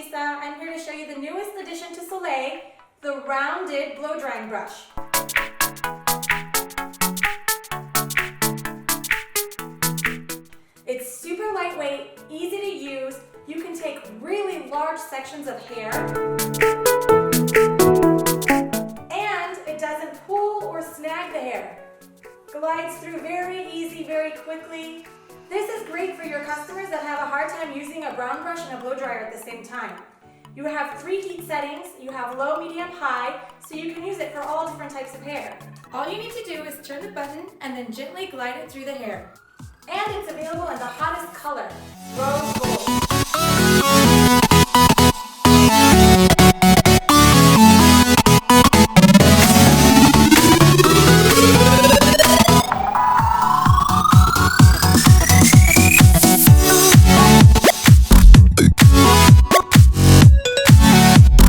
Lisa. I'm here to show you the newest addition to Soleil, the rounded blow drying brush. It's super lightweight, easy to use. You can take really large sections of hair, and it doesn't pull or snag the hair. Glides through very easy, very quickly. This is great for your customers that have a hard time using a brown brush and a blow dryer at the same time. You have 3 heat settings. You have low, medium, high, so you can use it for all different types of hair. All you need to do is turn the button and then gently glide it through the hair. And it's available in the hottest color, rose